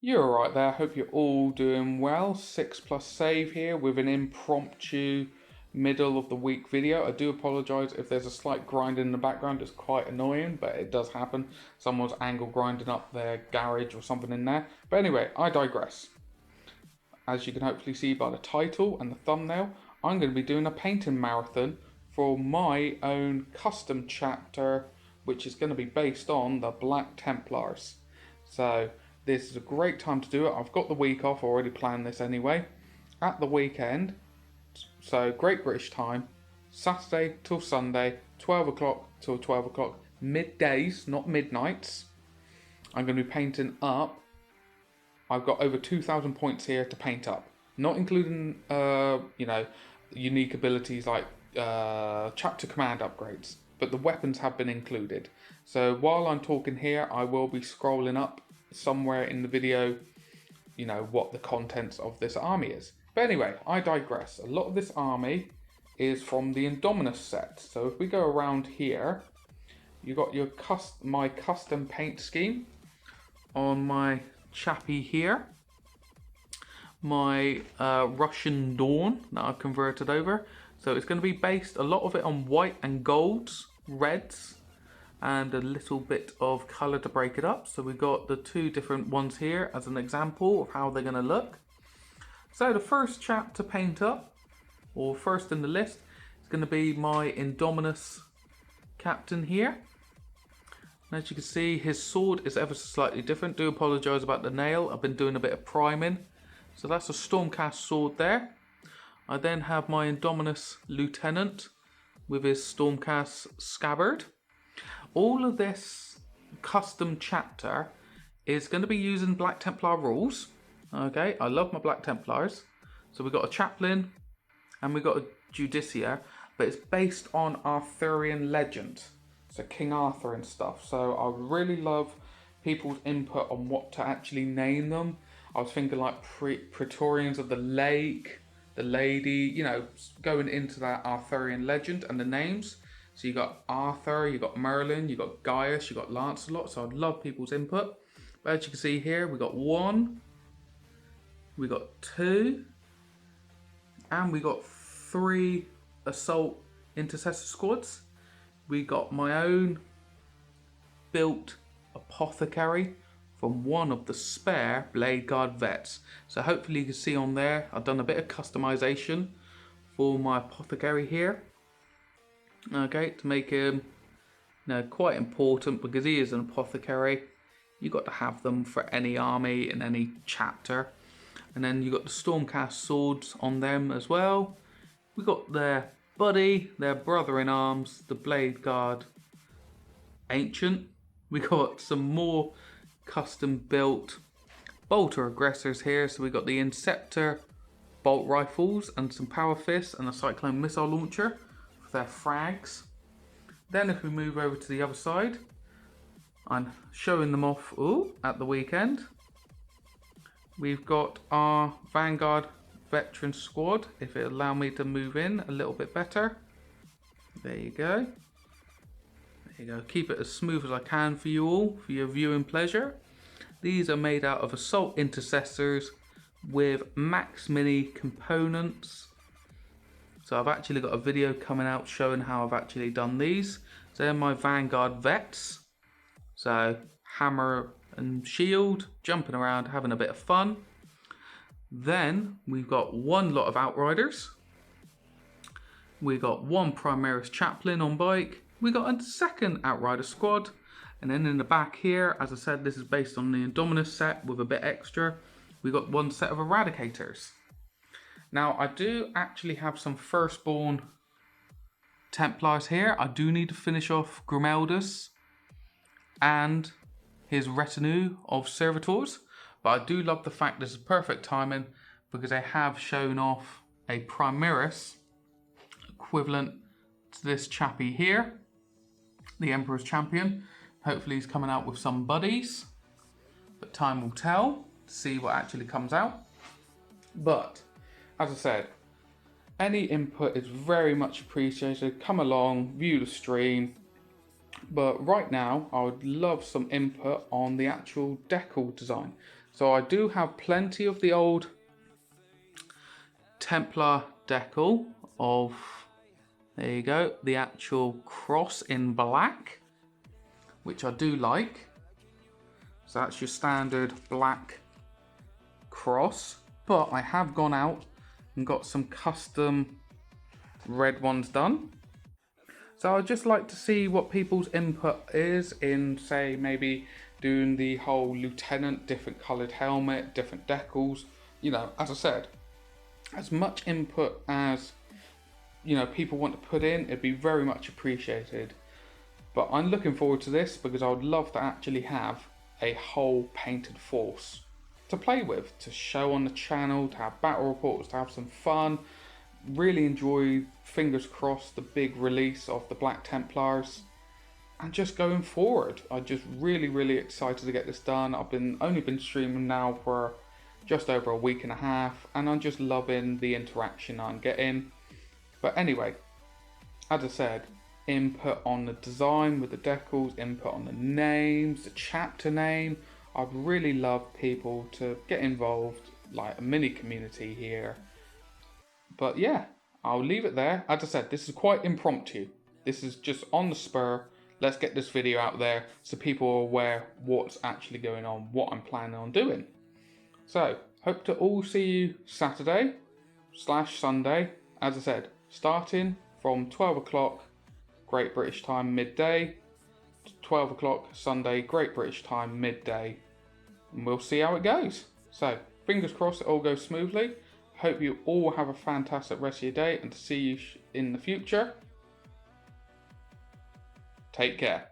You're alright there, hope you're all doing well. 6+ save here with an impromptu middle of the week video. I do apologise if there's a slight grind in the background, it's quite annoying, but it does happen. Someone's angle grinding up their garage or something in there. But anyway, I digress. As you can hopefully see by the title and the thumbnail, I'm going to be doing a painting marathon for my own custom chapter, which is going to be based on the Black Templars. So this is a great time to do it. I've got the week off, already planned this anyway. At the weekend, so Great British time, Saturday till Sunday, 12 o'clock till 12 o'clock, middays, not midnights. I'm going to be painting up. I've got over 2,000 points here to paint up, not including, unique abilities like chapter command upgrades, but the weapons have been included. So while I'm talking here, I will be scrolling up somewhere in the video, what the contents of this army is. But anyway, I digress. A lot of this army is from the Indominus set. So if we go around here, you got your my custom paint scheme on my chappy here. My Russian Dawn that I've converted over. So it's going to be based a lot of it on white and golds, reds, and a little bit of colour to break it up. So we've got the two different ones here as an example of how they're going to look. So the first chap to paint up, or first in the list, is going to be my Indominus captain here. And as you can see, his sword is ever so slightly different. Do apologise about the nail, I've been doing a bit of priming. So that's a Stormcast sword there. I then have my Indominus Lieutenant with his Stormcast scabbard. All of this custom chapter is going to be using Black Templar rules. Okay, I love my Black Templars. So we've got a chaplain and we've got a justiciar, but it's based on Arthurian legend. So King Arthur and stuff. So I really love people's input on what to actually name them. I was thinking like Praetorians of the Lake, the Lady, going into that Arthurian legend and the names. So you got Arthur, you got Merlin, you got Gaius, you got Lancelot. So I'd love people's input. But as you can see here, we got 1, we got 2, and we got 3 assault intercessor squads. We got my own built apothecary from one of the spare Blade Guard vets. So hopefully you can see on there, I've done a bit of customization for my apothecary here. Okay, to make him quite important because he is an apothecary. You got to have them for any army in any chapter. And then you got the Stormcast swords on them as well. We got their buddy, their brother in arms, the Blade Guard Ancient. We got some more custom built bolter aggressors here. So we got the Inceptor bolt rifles and some power fists and a Cyclone missile launcher for their frags. Then if we move over to the other side, I'm showing them off at the weekend. We've got our Vanguard veteran squad, if it allow me to move in a little bit better. There you go. There you go. Keep it as smooth as I can for you all, for your viewing pleasure. These are made out of assault intercessors with Max Mini components. So I've actually got a video coming out showing how I've actually done these. So they're my Vanguard vets. So hammer and shield, jumping around, having a bit of fun. Then we've got one lot of Outriders. We got one Primaris Chaplain on bike. We got a second Outrider squad. And then in the back here, as I said, this is based on the Indominus set with a bit extra. We got one set of Eradicators. Now I do actually have some Firstborn Templars here. I do need to finish off Grimeldus and his retinue of servitors, but I do love the fact this is perfect timing because they have shown off a Primaris equivalent to this chappy here, the Emperor's Champion. Hopefully he's coming out with some buddies, but time will tell to see what actually comes out. But as I said, any input is very much appreciated. Come along, view the stream. But right now, I would love some input on the actual decal design. So I do have plenty of the old Templar decal of, there you go, the actual cross in black, which I do like. So that's your standard black cross, but I have gone out and got some custom red ones done. So I'd just like to see what people's input is in, say, maybe doing the whole lieutenant, different coloured helmet, different decals. You know, as I said, as much input as, you know, people want to put in, it'd be very much appreciated. But I'm looking forward to this because I would love to actually have a whole painted force to play with, to show on the channel, to have battle reports, to have some fun. Really enjoy, fingers crossed, the big release of the Black Templars, and just going forward. I'm just really excited to get this done. I've only been streaming now for just over a week and a half, and I'm just loving the interaction I'm getting. But anyway, as I said, input on the design with the decals, input on the names, the chapter name. I'd really love people to get involved, like a mini community here. But yeah, I'll leave it there. As I said, this is quite impromptu. This is just on the spur. Let's get this video out there so people are aware what's actually going on, what I'm planning on doing. So, hope to all see you Saturday/Sunday. As I said, starting from 12 o'clock Great British time midday, 12 o'clock Sunday Great British time midday. And we'll see how it goes. So, fingers crossed it all goes smoothly. Hope you all have a fantastic rest of your day, and to see you in the future. Take care.